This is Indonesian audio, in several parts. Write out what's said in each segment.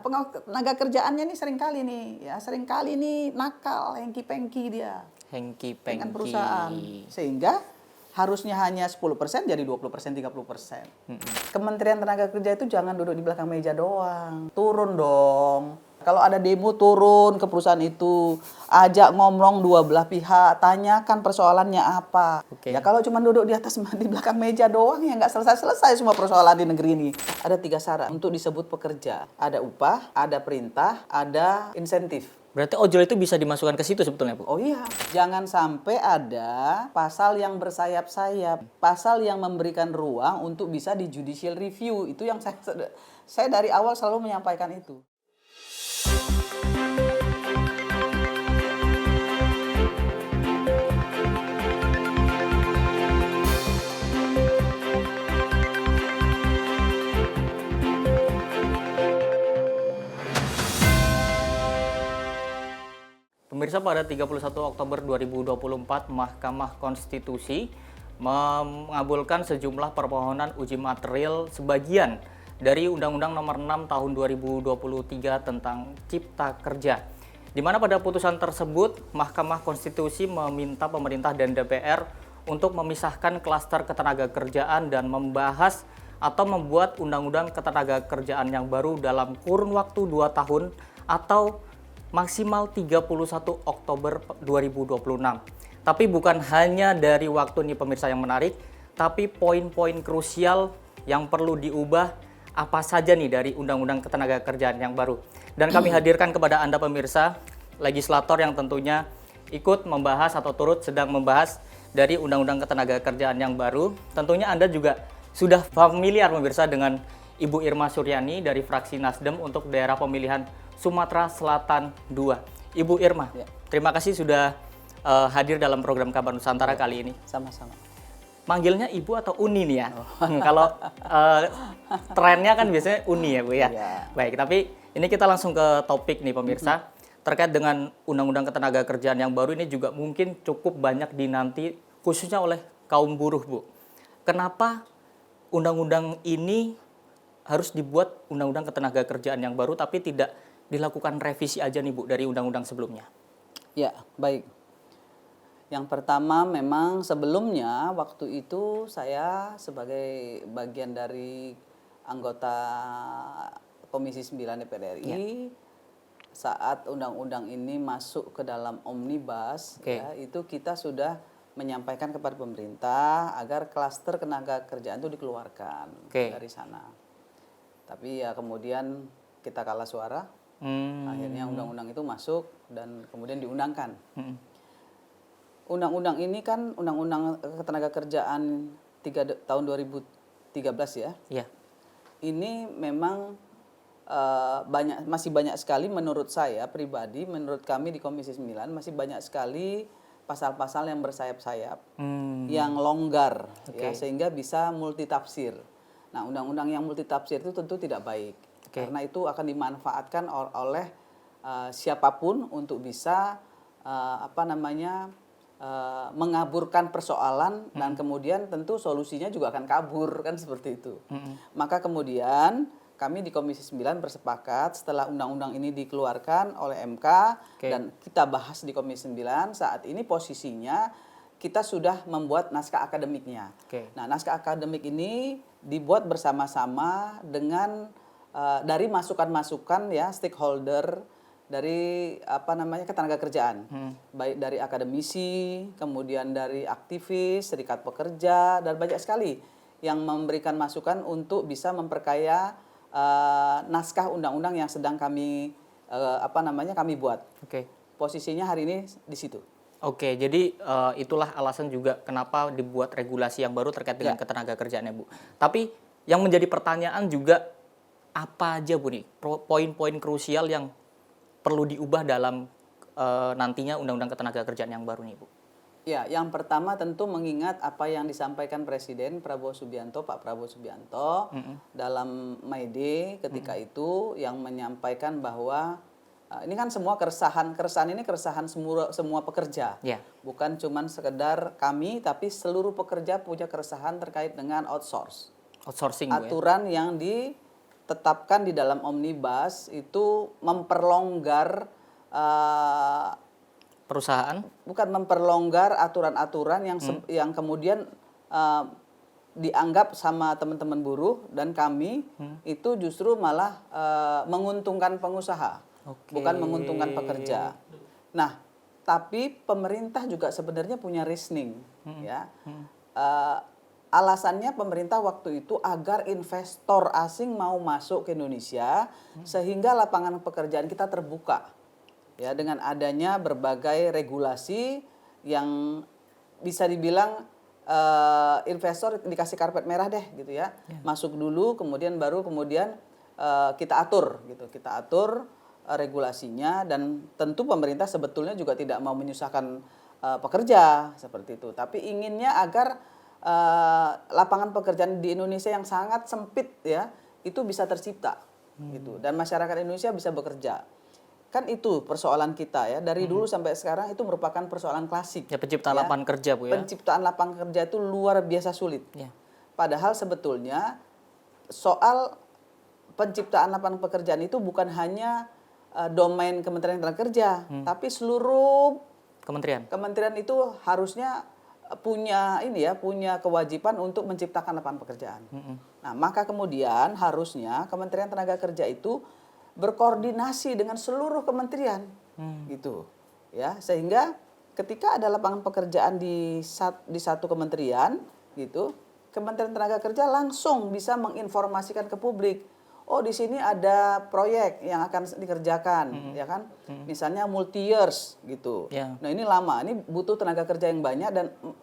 pengawas tenaga kerjaannya nih seringkali nih nakal, hengki-pengki dia dengan perusahaan. Sehingga harusnya hanya 10% jadi 20%, 30%. Kementerian Tenaga Kerja itu jangan duduk di belakang meja doang. Turun dong. Kalau ada demo turun ke perusahaan itu, ajak ngomong dua belah pihak, tanyakan persoalannya apa. Ya kalau cuma duduk di belakang meja doang ya nggak selesai semua persoalan di negeri ini. Ada 3 syarat untuk disebut pekerja. Ada upah, ada perintah, ada insentif. Berarti ojol itu bisa dimasukkan ke situ sebetulnya, Bu? Oh iya, jangan sampai ada pasal yang bersayap-sayap, pasal yang memberikan ruang untuk bisa di judicial review. Itu yang saya dari awal selalu menyampaikan itu. Pemirsa, pada 31 Oktober 2024, Mahkamah Konstitusi mengabulkan sejumlah permohonan uji material sebagian dari Undang-Undang Nomor 6 Tahun 2023 tentang Cipta Kerja. Di mana pada putusan tersebut, Mahkamah Konstitusi meminta pemerintah dan DPR untuk memisahkan klaster ketenagakerjaan dan membahas atau membuat Undang-Undang Ketenagakerjaan yang baru dalam kurun waktu 2 tahun atau maksimal 31 Oktober 2026. Tapi bukan hanya dari waktu nih pemirsa yang menarik, tapi poin-poin krusial yang perlu diubah apa saja nih dari Undang-Undang Ketenagakerjaan yang baru. Dan kami hadirkan kepada Anda pemirsa, legislator yang tentunya ikut membahas atau turut sedang membahas dari Undang-Undang Ketenagakerjaan yang baru. Tentunya Anda juga sudah familiar pemirsa dengan Ibu Irma Suryani dari fraksi Nasdem untuk daerah pemilihan Sumatera Selatan 2. Ibu Irma, terima kasih sudah hadir dalam program Kabar Nusantara kali ini. Sama-sama. Manggilnya Ibu atau Uni nih ya? Kalau trennya kan biasanya Uni ya Bu ya? Baik, tapi ini kita langsung ke topik nih pemirsa. Terkait dengan Undang-Undang Ketenagakerjaan yang baru ini juga mungkin cukup banyak dinanti khususnya oleh kaum buruh Bu. Kenapa Undang-Undang ini harus dibuat Undang-Undang Ketenagakerjaan yang baru tapi tidak dilakukan revisi aja nih Bu dari undang-undang sebelumnya? Ya, baik. Yang pertama memang sebelumnya waktu itu saya sebagai bagian dari anggota Komisi 9 DPR RI, saat undang-undang ini masuk ke dalam omnibus, ya, itu kita sudah menyampaikan kepada pemerintah agar klaster tenaga kerjaan itu dikeluarkan dari sana. Tapi ya kemudian kita kalah suara. Akhirnya undang-undang itu masuk dan kemudian diundangkan. Undang-undang ini kan Undang-Undang Ketenagakerjaan tahun 2013 ya. Iya. Ini memang masih banyak sekali menurut saya pribadi, menurut kami di Komisi 9 masih banyak sekali pasal-pasal yang bersayap-sayap, yang longgar ya, sehingga bisa multitafsir. Nah, undang-undang yang multitafsir itu tentu tidak baik. Karena itu akan dimanfaatkan oleh siapapun untuk bisa mengaburkan persoalan dan kemudian tentu solusinya juga akan kabur kan seperti itu. Maka kemudian kami di Komisi 9 bersepakat setelah undang-undang ini dikeluarkan oleh MK dan kita bahas di Komisi 9, saat ini posisinya kita sudah membuat naskah akademiknya. Nah, naskah akademik ini dibuat bersama-sama dengan dari masukan-masukan ya stakeholder dari ketenagakerjaan, baik dari akademisi, kemudian dari aktivis, serikat pekerja, dan banyak sekali yang memberikan masukan untuk bisa memperkaya naskah undang-undang yang sedang kami kami buat. Posisinya hari ini di situ. Jadi itulah alasan juga kenapa dibuat regulasi yang baru terkait dengan ketenagakerjaan ya Bu. Tapi yang menjadi pertanyaan juga apa aja Bu nih poin-poin krusial yang perlu diubah dalam nantinya Undang-Undang Ketenagakerjaan yang baru nih Bu? Ya, yang pertama tentu mengingat apa yang disampaikan Presiden Pak Prabowo Subianto dalam May Day ketika itu yang menyampaikan bahwa ini kan semua keresahan ini keresahan semua pekerja, bukan cuman sekedar kami tapi seluruh pekerja punya keresahan terkait dengan outsourcing, aturan yang tetapkan di dalam omnibus itu memperlonggar Perusahaan? bukan memperlonggar aturan-aturan yang kemudian dianggap sama teman-teman buruh dan kami itu justru malah menguntungkan pengusaha, bukan menguntungkan pekerja. Nah, tapi pemerintah juga sebenarnya punya reasoning, ya. Alasannya pemerintah waktu itu agar investor asing mau masuk ke Indonesia sehingga lapangan pekerjaan kita terbuka. Ya, dengan adanya berbagai regulasi yang bisa dibilang investor dikasih karpet merah deh gitu ya. Masuk dulu kemudian kita atur gitu. Kita atur regulasinya dan tentu pemerintah sebetulnya juga tidak mau menyusahkan pekerja seperti itu. Tapi inginnya agar lapangan pekerjaan di Indonesia yang sangat sempit ya itu bisa tercipta gitu dan masyarakat Indonesia bisa bekerja. Kan itu persoalan kita ya dari dulu sampai sekarang itu merupakan persoalan klasik. Ya, penciptaan lapangan kerja, Bu ya. Penciptaan lapangan kerja itu luar biasa sulit. Ya. Padahal sebetulnya soal penciptaan lapangan pekerjaan itu bukan hanya domain Kementerian Tenaga Kerja, tapi seluruh kementerian itu harusnya punya kewajiban untuk menciptakan lapangan pekerjaan. Nah, maka kemudian harusnya Kementerian Tenaga Kerja itu berkoordinasi dengan seluruh kementerian, gitu, ya, sehingga ketika ada lapangan pekerjaan di satu kementerian, gitu, Kementerian Tenaga Kerja langsung bisa menginformasikan ke publik, oh di sini ada proyek yang akan dikerjakan, ya kan, misalnya multi years, gitu. Nah ini lama, ini butuh tenaga kerja yang banyak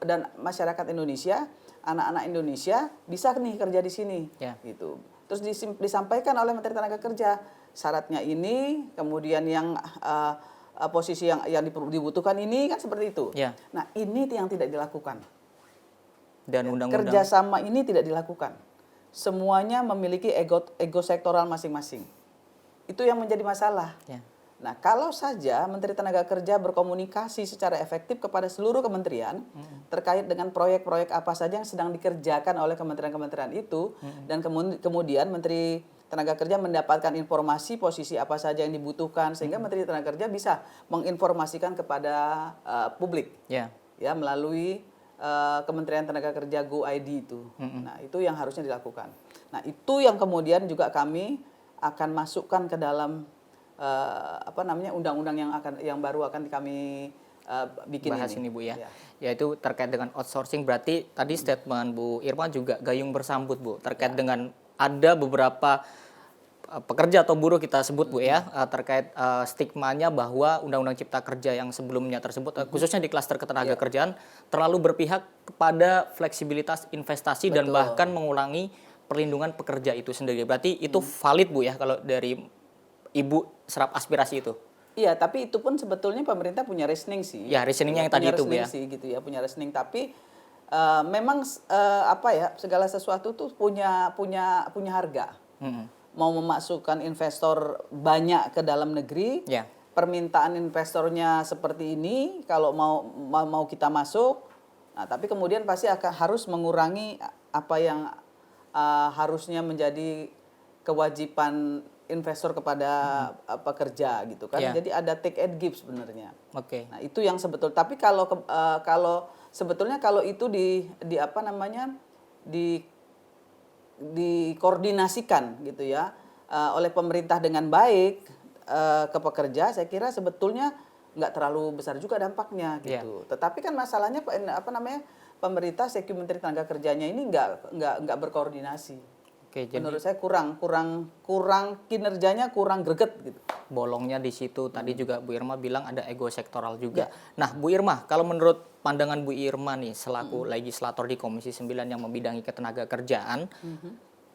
dan masyarakat Indonesia, anak-anak Indonesia bisa nih kerja di sini, gitu. Terus disampaikan oleh Menteri Tenaga Kerja. Syaratnya ini, kemudian yang posisi yang dibutuhkan ini kan seperti itu. Nah ini yang tidak dilakukan. Dan undang-undang kerjasama ini tidak dilakukan. Semuanya memiliki ego sektoral masing-masing. Itu yang menjadi masalah. Nah kalau saja Menteri Tenaga Kerja berkomunikasi secara efektif kepada seluruh kementerian terkait dengan proyek-proyek apa saja yang sedang dikerjakan oleh kementerian-kementerian itu dan kemudian Menteri Tenaga Kerja mendapatkan informasi posisi apa saja yang dibutuhkan sehingga Menteri Tenaga Kerja bisa menginformasikan kepada publik ya melalui Kementerian Tenaga Kerja Go ID itu. Nah, itu yang harusnya dilakukan. Nah, itu yang kemudian juga kami akan masukkan ke dalam undang-undang yang baru akan kami bikin bahas ini Bu ya. Yaitu terkait dengan outsourcing. Berarti tadi statement Bu Irma juga gayung bersambut Bu terkait dengan ada beberapa pekerja atau buruh kita sebut Bu ya terkait stigmanya bahwa Undang-Undang Cipta Kerja yang sebelumnya tersebut khususnya di klaster ketenaga kerjaan terlalu berpihak kepada fleksibilitas investasi dan bahkan mengurangi perlindungan pekerja itu sendiri. Berarti itu valid Bu ya kalau dari Ibu serap aspirasi itu. Iya, tapi itu pun sebetulnya pemerintah punya reasoning sih. Ya, reasoningnya yang tadi itu Bu ya. Gitu ya, punya reasoning tapi memang segala sesuatu tuh punya harga. Mau memasukkan investor banyak ke dalam negeri, permintaan investornya seperti ini, kalau mau kita masuk, nah tapi kemudian pasti harus mengurangi apa yang harusnya menjadi kewajiban investor kepada pekerja gitu kan. Jadi ada take and give sebenarnya. Nah itu yang sebetulnya. Tapi kalau sebetulnya kalau itu dikoordinasikan gitu ya oleh pemerintah dengan baik ke pekerja, saya kira sebetulnya nggak terlalu besar juga dampaknya gitu. Tetapi kan masalahnya pemerintah Menteri Tenaga Kerjanya ini nggak berkoordinasi. Menurut saya kurang kinerjanya kurang greget gitu. Bolongnya di situ. Tadi juga Bu Irma bilang ada ego sektoral juga. Nah, Bu Irma, kalau menurut pandangan Bu Irma nih selaku legislator di Komisi 9 yang membidangi ketenaga kerjaan,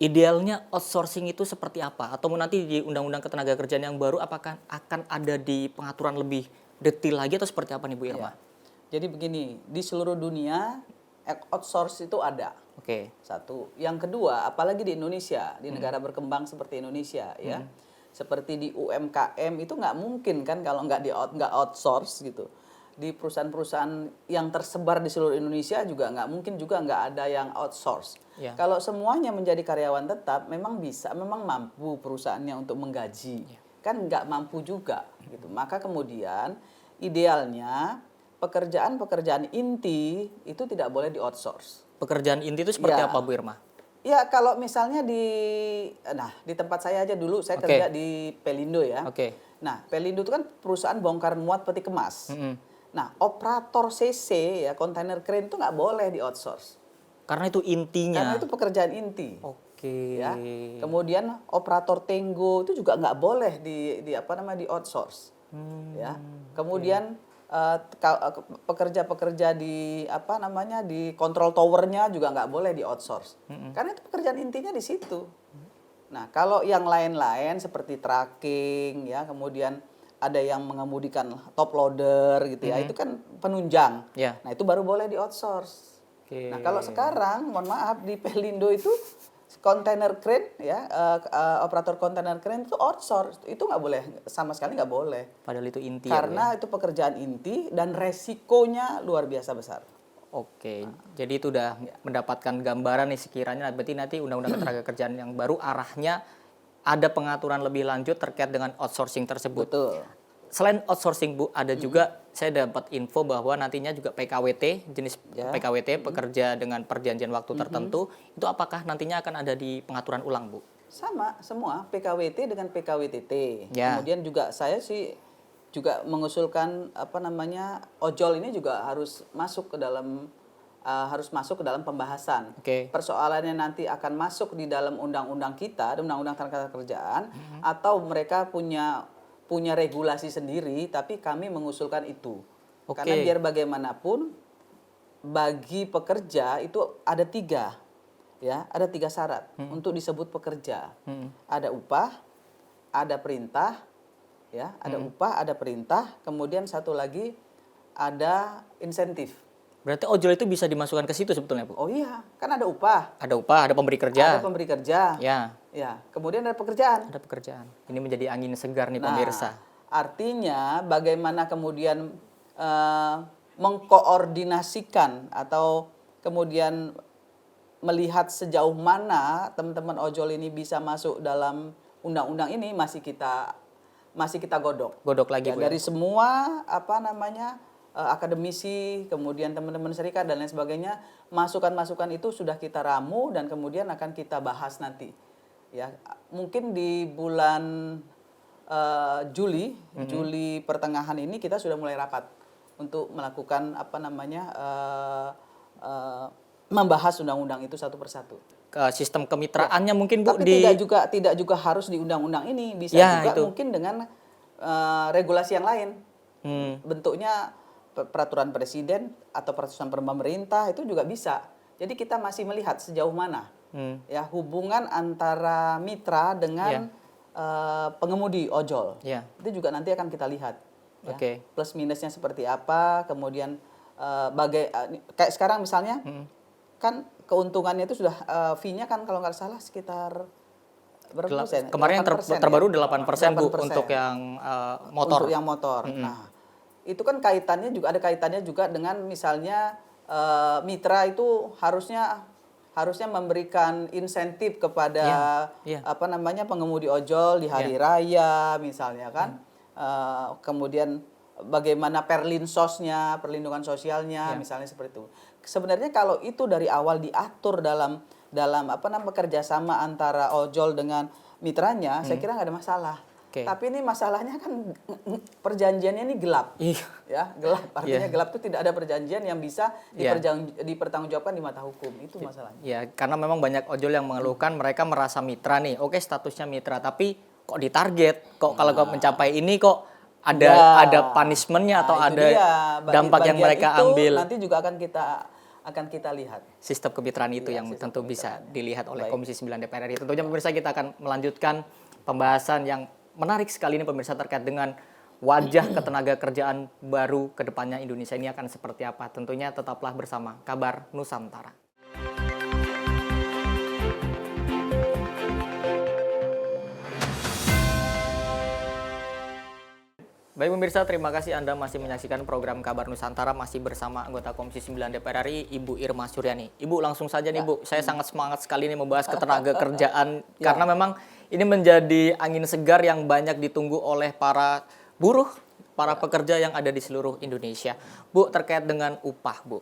idealnya outsourcing itu seperti apa? Atau nanti di Undang-Undang Ketenaga Kerjaan yang baru apakah akan ada di pengaturan lebih detail lagi atau seperti apa nih Bu Irma? Jadi begini, di seluruh dunia outsource itu ada. Satu. Yang kedua, apalagi di Indonesia, di negara berkembang seperti Indonesia ya. Seperti di UMKM itu nggak mungkin kan kalau nggak outsource gitu. di perusahaan-perusahaan yang tersebar di seluruh Indonesia juga nggak ada yang outsource. Ya. Kalau semuanya menjadi karyawan tetap, memang mampu perusahaannya untuk menggaji. Kan nggak mampu juga gitu. Maka kemudian idealnya pekerjaan-pekerjaan inti itu tidak boleh di outsource. Pekerjaan inti itu seperti Ya. apa Bu Irma? Ya kalau misalnya di tempat saya aja dulu saya kerja di Pelindo ya. Oke. Nah Pelindo itu kan perusahaan bongkar muat peti kemas. Mm-mm. Nah operator CC ya kontainer crane itu nggak boleh di outsource. Karena itu intinya. Karena itu pekerjaan inti. Oke. Ya. Kemudian operator tenggo itu juga nggak boleh di outsource. Ya. Kemudian pekerja-pekerja di di control towernya juga nggak boleh di outsource. Karena itu pekerjaan intinya di situ. Nah, kalau yang lain-lain seperti tracking ya, kemudian ada yang mengemudikan top loader gitu ya, itu kan penunjang. Ya. Nah, itu baru boleh di outsource. Oke. Nah, kalau sekarang mohon maaf di Pelindo itu container crane ya, operator container crane itu outsource, itu nggak boleh, sama sekali nggak boleh. Padahal itu inti Karena itu pekerjaan inti dan resikonya luar biasa besar. Oke, jadi itu udah mendapatkan gambaran nih sekiranya berarti nanti Undang-Undang Ketenagakerjaan yang baru arahnya ada pengaturan lebih lanjut terkait dengan outsourcing tersebut. Betul. Selain outsourcing Bu, ada juga saya dapat info bahwa nantinya juga PKWT, jenis PKWT, pekerja dengan perjanjian waktu tertentu, itu apakah nantinya akan ada di pengaturan ulang Bu? Sama, semua PKWT dengan PKWTT. Ya. Kemudian juga saya sih juga mengusulkan ojol ini juga harus masuk ke dalam pembahasan. Oke. Persoalannya nanti akan masuk di dalam undang-undang kita, undang-undang ketenagakerjaan, atau mereka punya regulasi sendiri, tapi kami mengusulkan itu. Oke. Karena biar bagaimanapun bagi pekerja itu ada tiga syarat untuk disebut pekerja. Ada upah, ada perintah, ya, ada upah, ada perintah, kemudian satu lagi ada insentif. Berarti ojol itu bisa dimasukkan ke situ sebetulnya Bu? Oh iya, kan ada upah. Ada upah, ada pemberi kerja. Ada pemberi kerja. Ya, kemudian ada pekerjaan. Ada pekerjaan. Ini menjadi angin segar nih Nah, pemirsa. artinya bagaimana kemudian mengkoordinasikan atau kemudian melihat sejauh mana teman-teman ojol ini bisa masuk dalam undang-undang ini masih kita godok. Godok lagi Bu ya? Dari semua akademisi, kemudian teman-teman serikat dan lain sebagainya, masukan-masukan itu sudah kita ramu dan kemudian akan kita bahas nanti. Ya, mungkin di bulan Juli pertengahan ini kita sudah mulai rapat untuk melakukan membahas undang-undang itu satu persatu. Ke sistem kemitraannya mungkin Bu Tapi tidak juga harus di undang-undang ini, bisa juga itu. mungkin dengan regulasi yang lain. Bentuknya peraturan presiden atau peraturan pemerintah itu juga bisa. Jadi kita masih melihat sejauh mana ya hubungan antara mitra dengan pengemudi ojol. Itu juga nanti akan kita lihat. Ya. Plus minusnya seperti apa, kemudian kayak sekarang misalnya kan keuntungannya itu sudah fee-nya kan kalau nggak salah sekitar berapa persen? Kemarin yang terbaru 8% Bu untuk yang motor. Untuk yang motor. Nah, itu kan ada kaitannya juga dengan misalnya mitra itu harusnya memberikan insentif kepada pengemudi ojol di hari raya misalnya kan. Kemudian bagaimana perlindungan sosialnya misalnya seperti itu. Sebenarnya kalau itu dari awal diatur dalam kerjasama antara ojol dengan mitranya, saya kira nggak ada masalah. Tapi ini masalahnya kan perjanjiannya ini gelap, ya gelap. Artinya gelap itu tidak ada perjanjian yang bisa dipertanggungjawabkan di mata hukum, itu masalahnya. Ya, karena memang banyak ojol yang mengeluhkan mereka merasa mitra nih, oke statusnya mitra, tapi kok ditarget, kok kalau mencapai ini kok ada punishment-nya atau ada dampak yang mereka ambil. Nanti juga akan kita lihat. Sistem kemitraan itu yang tentu bisa dilihat oleh Komisi 9 DPR RI. Tentunya pemirsa kita akan melanjutkan pembahasan yang menarik sekali ini pemirsa terkait dengan wajah ketenagakerjaan baru ke depannya Indonesia ini akan seperti apa. Tentunya tetaplah bersama Kabar Nusantara. Baik pemirsa, terima kasih Anda masih menyaksikan program Kabar Nusantara, masih bersama anggota Komisi 9 DPR RI, Ibu Irma Suryani. Ibu, langsung saja nih Bu, saya sangat semangat sekali nih membahas ketenaga kerjaan karena memang ini menjadi angin segar yang banyak ditunggu oleh para buruh, para pekerja yang ada di seluruh Indonesia. Bu, terkait dengan upah, Bu.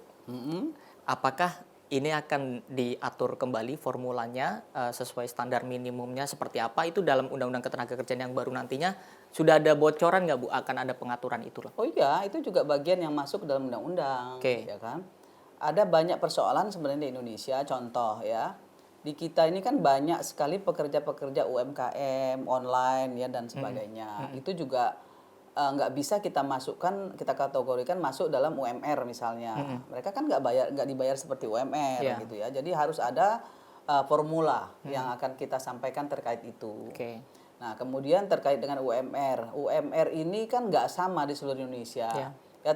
Apakah ini akan diatur kembali formulanya sesuai standar minimumnya seperti apa? Itu dalam Undang-Undang Ketenagakerjaan yang baru nantinya sudah ada bocoran nggak Bu? Akan ada pengaturan itu loh. Oh iya, itu juga bagian yang masuk dalam undang-undang, Oke. ya kan? Ada banyak persoalan sebenarnya di Indonesia. Contoh ya, di kita ini kan banyak sekali pekerja-pekerja UMKM, online ya dan sebagainya. Itu juga nggak bisa kita masukkan, kita kategorikan masuk dalam UMR misalnya. Mereka kan nggak dibayar seperti UMR gitu ya. Jadi harus ada formula yang akan kita sampaikan terkait itu. Oke. Nah, kemudian terkait dengan UMR. UMR ini kan nggak sama di seluruh Indonesia. Ya,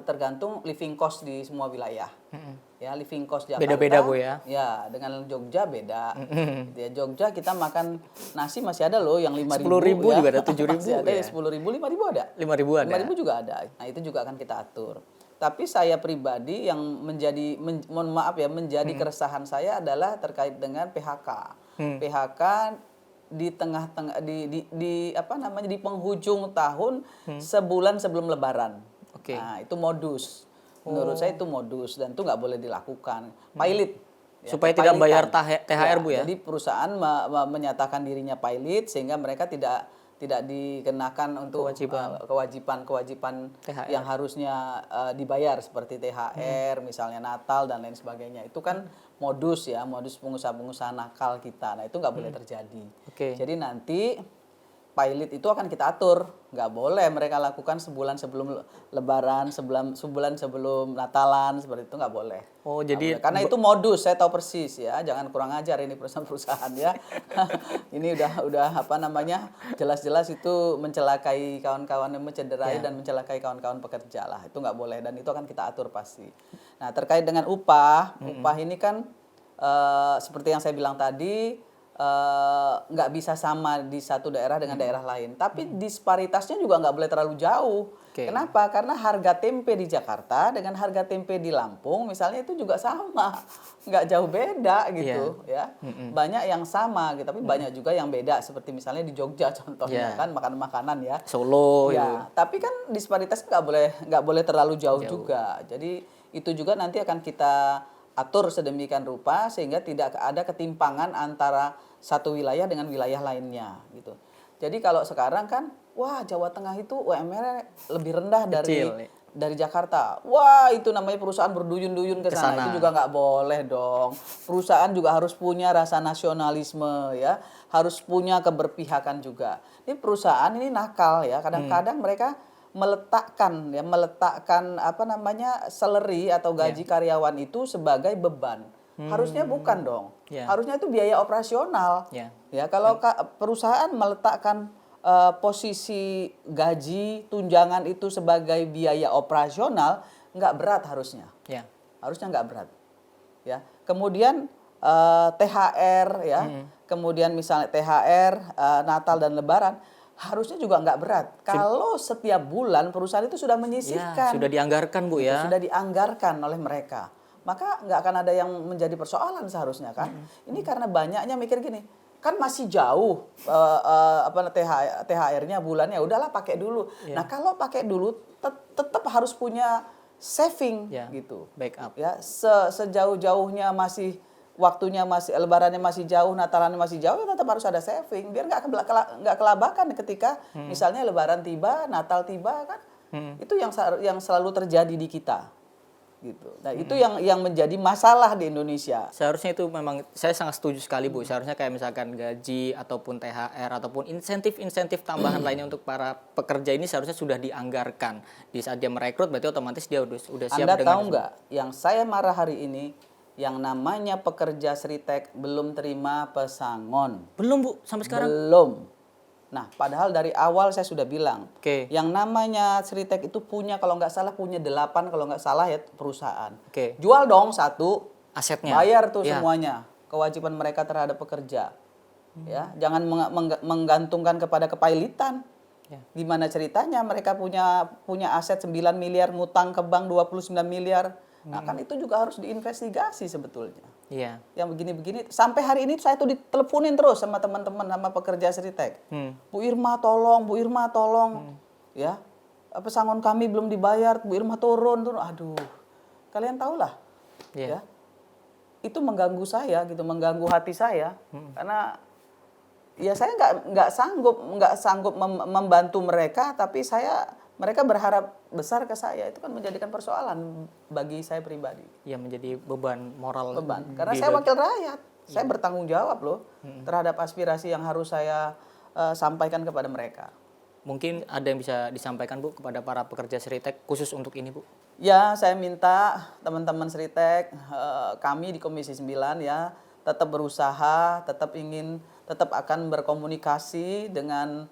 tergantung living cost di semua wilayah. Ya, living cost Jakarta Beda-beda Bu ya. Ya, dengan Jogja beda. Gitu ya. Jogja kita makan nasi masih ada loh yang 5.000 10.000 ya. juga ada, 7.000 masih ada ya. 10.000, 5.000 ada. 5.000 ada. 5.000 juga ada. Nah, itu juga akan kita atur. Tapi saya pribadi yang menjadi keresahan saya adalah terkait dengan PHK. PHK di tengah-tengah di penghujung tahun sebulan sebelum Lebaran. Oke. Nah, itu modus. Menurut saya itu modus dan itu nggak boleh dilakukan. Pilot. Supaya tidak bayar THR Bu ya. Jadi perusahaan menyatakan dirinya pilot sehingga mereka tidak dikenakan untuk kewajiban THR. yang harusnya dibayar seperti THR, misalnya Natal dan lain sebagainya. Itu kan modus pengusaha-pengusaha nakal kita. Nah, itu nggak boleh terjadi. Oke. Jadi nanti pilot itu akan kita atur, nggak boleh mereka lakukan sebulan sebelum Lebaran, sebulan sebelum Natalan, seperti itu nggak boleh. Oh, jadi karena itu modus, saya tahu persis ya, jangan kurang ajar ini perusahaan-perusahaan ya. Ini udah jelas-jelas itu mencelakai kawan-kawan, mencederai dan mencelakai kawan-kawan pekerja lah, itu nggak boleh dan itu akan kita atur pasti. Nah, terkait dengan upah ini kan seperti yang saya bilang tadi. Nggak bisa sama di satu daerah dengan daerah lain. Tapi disparitasnya juga nggak boleh terlalu jauh. Kenapa? Karena harga tempe di Jakarta dengan harga tempe di Lampung misalnya itu juga sama. Nggak jauh beda gitu ya. Banyak yang sama gitu, tapi banyak juga yang beda. Seperti misalnya di Jogja contohnya kan makanan-makanan ya. Solo ya. Tapi kan disparitasnya nggak boleh terlalu jauh juga. Jadi itu juga nanti akan kita atur sedemikian rupa sehingga tidak ada ketimpangan antara satu wilayah dengan wilayah lainnya gitu. Jadi kalau sekarang kan, wah Jawa Tengah itu UMR lebih rendah dari Jakarta. Wah itu namanya perusahaan berduyun-duyun ke sana. Itu juga nggak boleh dong. Perusahaan juga harus punya rasa nasionalisme ya, harus punya keberpihakan juga. Ini perusahaan ini nakal ya. Kadang-kadang mereka meletakkan salary atau gaji karyawan itu sebagai beban. Harusnya bukan dong. Harusnya itu biaya operasional. Ya, kalau perusahaan meletakkan posisi gaji tunjangan itu sebagai biaya operasional, nggak berat harusnya. Harusnya nggak berat. Ya. Kemudian THR ya. Kemudian misalnya THR Natal dan Lebaran harusnya juga nggak berat. Kalau setiap bulan perusahaan itu sudah menyisihkan. Sudah dianggarkan Bu ya. Sudah dianggarkan oleh mereka. Maka nggak akan ada yang menjadi persoalan seharusnya kan. Ini karena banyaknya mikir gini, kan masih jauh THR-nya bulannya, udahlah pakai dulu. Nah kalau pakai dulu tetap harus punya saving gitu. Backup. Ya sejauh-jauhnya waktunya masih Lebarannya masih jauh, Natalannya masih jauh, ya tetap harus ada saving biar nggak kelabakan ketika misalnya Lebaran tiba, Natal tiba kan. Itu yang selalu terjadi di kita. Gitu. Nah, itu yang menjadi masalah di Indonesia. Seharusnya itu memang saya sangat setuju sekali Bu. Seharusnya kayak misalkan gaji ataupun THR ataupun insentif tambahan lainnya untuk para pekerja ini seharusnya sudah dianggarkan. Di saat dia merekrut berarti otomatis dia udah siap. Anda tahu nggak? Yang saya marah hari ini yang namanya pekerja Sritek belum terima pesangon. Belum Bu, sampai sekarang? Belum. Nah, padahal dari awal saya sudah bilang, yang namanya Sritek itu kalau nggak salah punya 8 kalau nggak salah ya perusahaan. Jual dong 1 asetnya. Bayar tuh semuanya kewajiban mereka terhadap pekerja. Ya, jangan menggantungkan kepada kepailitan. Ya. Gimana ceritanya mereka punya aset 9 miliar, ngutang ke bank 29 miliar. Nah, kan itu juga harus diinvestigasi sebetulnya. Iya. Yang begini-begini, sampai hari ini saya tuh diteleponin terus sama teman-teman, sama pekerja Sritek. Bu Irma tolong, Bu Irma tolong. Ya, pesangon kami belum dibayar, Bu Irma turun. Aduh, kalian tahulah. Iya. Ya, itu mengganggu saya gitu, mengganggu hati saya. Karena ya saya nggak sanggup membantu mereka, tapi mereka berharap besar ke saya. Itu kan menjadikan persoalan bagi saya pribadi. Ya, menjadi beban moral. Karena saya wakil rakyat, saya bertanggung jawab loh terhadap aspirasi yang harus saya sampaikan kepada mereka. Mungkin ada yang bisa disampaikan Bu kepada para pekerja Sritek khusus untuk ini Bu? Ya, saya minta teman-teman Sritek, kami di Komisi 9 ya tetap berusaha, tetap akan berkomunikasi dengan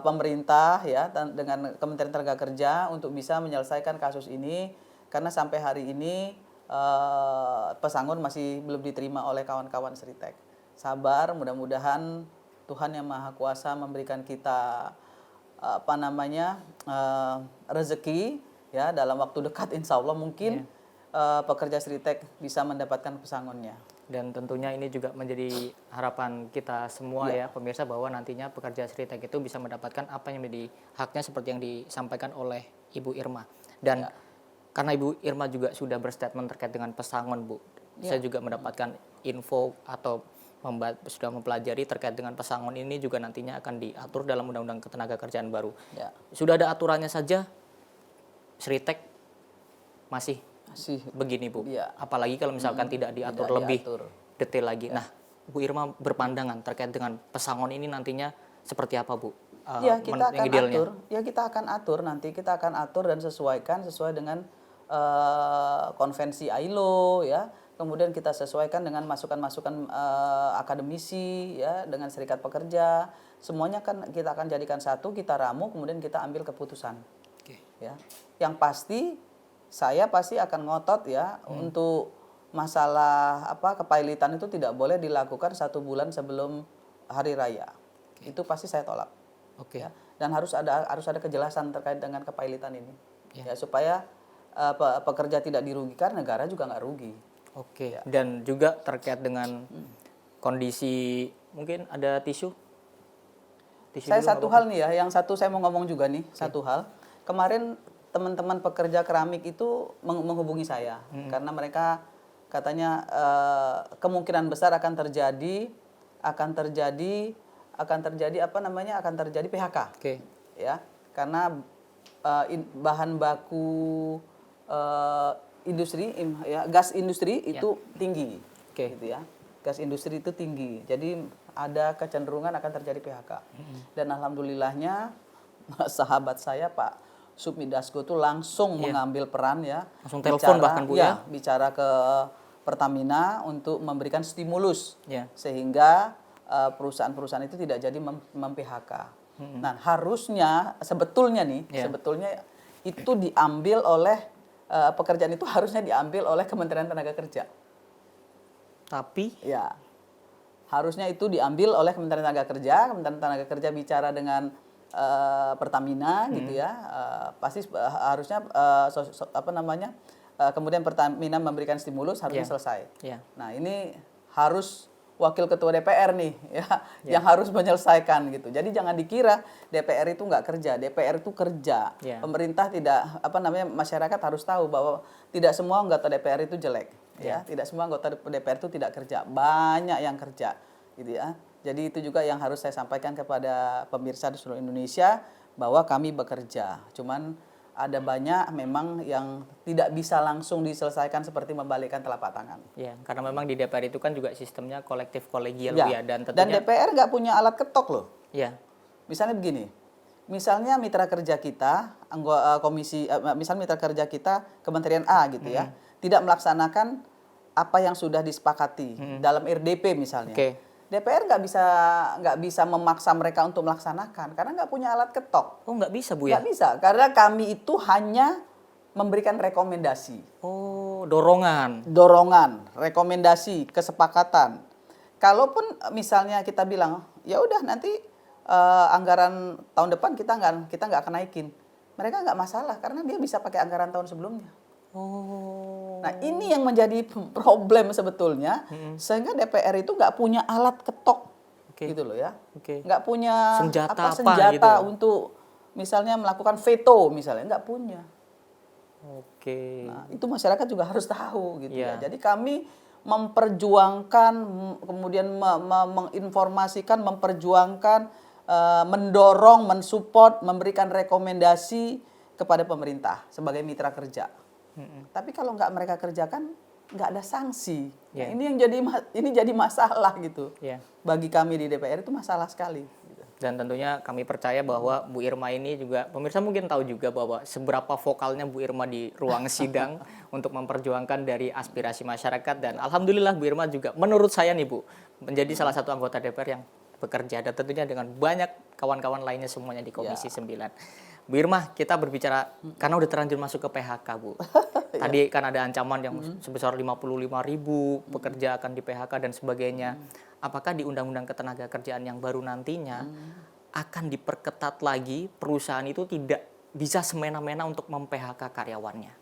pemerintah ya, dengan Kementerian Tenaga Kerja untuk bisa menyelesaikan kasus ini, karena sampai hari ini pesangon masih belum diterima oleh kawan-kawan Sritek. Sabar, mudah-mudahan Tuhan Yang Maha Kuasa memberikan kita rezeki ya, dalam waktu dekat insya Allah mungkin pekerja Sritek bisa mendapatkan pesangonnya. Dan tentunya ini juga menjadi harapan kita semua ya pemirsa, bahwa nantinya pekerja Sritek itu bisa mendapatkan apa yang menjadi haknya seperti yang disampaikan oleh Ibu Irma. Dan karena Ibu Irma juga sudah berstatement terkait dengan pesangon Bu, saya juga mendapatkan info atau sudah mempelajari terkait dengan pesangon ini juga nantinya akan diatur dalam Undang-Undang Ketenagakerjaan baru. Sudah ada aturannya saja, Sritek masih begini Bu. Apalagi kalau misalkan tidak diatur lebih detail lagi. Nah, Bu Irma berpandangan terkait dengan pesangon ini nantinya seperti apa Bu? Kita akan atur. Ya, kita akan atur nanti. Kita akan atur dan sesuaikan sesuai dengan konvensi ILO ya. Kemudian kita sesuaikan dengan masukan-masukan akademisi ya, dengan serikat pekerja. Semuanya kan kita akan jadikan satu, kita ramu, kemudian kita ambil keputusan. Ya. Yang pasti saya pasti akan ngotot ya untuk masalah kepailitan itu tidak boleh dilakukan 1 bulan sebelum hari raya. Itu pasti saya tolak. Ya. Dan harus ada kejelasan terkait dengan kepailitan ini. Ya, supaya pekerja tidak dirugikan, negara juga nggak rugi. Ya. Dan juga terkait dengan kondisi, mungkin ada tisu saya satu hal nih ya, yang satu saya mau ngomong juga nih, satu hal. Kemarin teman-teman pekerja keramik itu menghubungi saya karena mereka katanya kemungkinan besar akan terjadi PHK. Ya, karena bahan baku industri ya, gas industri itu tinggi. Gitu ya. Gas industri itu tinggi. Jadi ada kecenderungan akan terjadi PHK. Dan alhamdulillahnya sahabat saya Pak Supmi Dasko itu langsung mengambil peran ya, langsung telepon bahkan Bu ya, bicara ke Pertamina untuk memberikan stimulus sehingga perusahaan-perusahaan itu tidak jadi mem-PHK. Nah, harusnya sebetulnya itu diambil oleh pekerjaan itu harusnya diambil oleh Kementerian Tenaga Kerja. Tapi harusnya itu diambil oleh Kementerian Tenaga Kerja. Kementerian Tenaga Kerja bicara dengan Pertamina gitu ya, pasti harusnya kemudian Pertamina memberikan stimulus, harusnya selesai. Nah, ini harus wakil ketua DPR nih ya, yang harus menyelesaikan gitu. Jadi jangan dikira DPR itu nggak kerja, DPR itu kerja. Pemerintah tidak masyarakat harus tahu bahwa tidak semua anggota DPR itu jelek ya, tidak semua anggota DPR itu tidak kerja, banyak yang kerja gitu ya. Jadi itu juga yang harus saya sampaikan kepada pemirsa di seluruh Indonesia, bahwa kami bekerja. Cuman ada banyak memang yang tidak bisa langsung diselesaikan seperti membalikkan telapak tangan. Ya, karena memang di DPR itu kan juga sistemnya kolektif kolegial ya, dan DPR nggak punya alat ketok loh. Ya. Misalnya begini, misalnya mitra kerja kita, misalnya mitra kerja kita Kementerian A gitu ya, tidak melaksanakan apa yang sudah disepakati dalam RDP misalnya. DPR nggak bisa memaksa mereka untuk melaksanakan karena nggak punya alat ketok. Oh, nggak bisa Bu ya? Nggak bisa, karena kami itu hanya memberikan rekomendasi. Oh, dorongan, rekomendasi, kesepakatan. Kalaupun misalnya kita bilang ya udah nanti anggaran tahun depan kita nggak akan naikin. Mereka nggak masalah karena dia bisa pakai anggaran tahun sebelumnya. Oh. Nah ini yang menjadi problem sebetulnya, sehingga DPR itu nggak punya alat ketok, gitu loh ya, nggak punya senjata senjata gitu. untuk misalnya melakukan veto misalnya, nggak punya. Nah itu masyarakat juga harus tahu gitu ya. Jadi kami memperjuangkan, kemudian menginformasikan, memperjuangkan, mendorong, mensupport, memberikan rekomendasi kepada pemerintah sebagai mitra kerja. Tapi kalau nggak mereka kerjakan, nggak ada sanksi. Nah, ini jadi masalah gitu. Bagi kami di DPR itu masalah sekali. Dan tentunya kami percaya bahwa Bu Irma ini juga, pemirsa mungkin tahu juga bahwa seberapa vokalnya Bu Irma di ruang sidang untuk memperjuangkan dari aspirasi masyarakat. Dan alhamdulillah Bu Irma juga menurut saya nih Bu, menjadi salah satu anggota DPR yang bekerja. Dan tentunya dengan banyak kawan-kawan lainnya semuanya di Komisi 9. Bu Irma, kita berbicara, karena udah terlanjur masuk ke PHK Bu. Tadi kan ada ancaman yang sebesar 55.000 pekerja akan di PHK dan sebagainya. Apakah di Undang-Undang Ketenagakerjaan yang baru nantinya akan diperketat lagi, perusahaan itu tidak bisa semena-mena untuk mem-PHK karyawannya?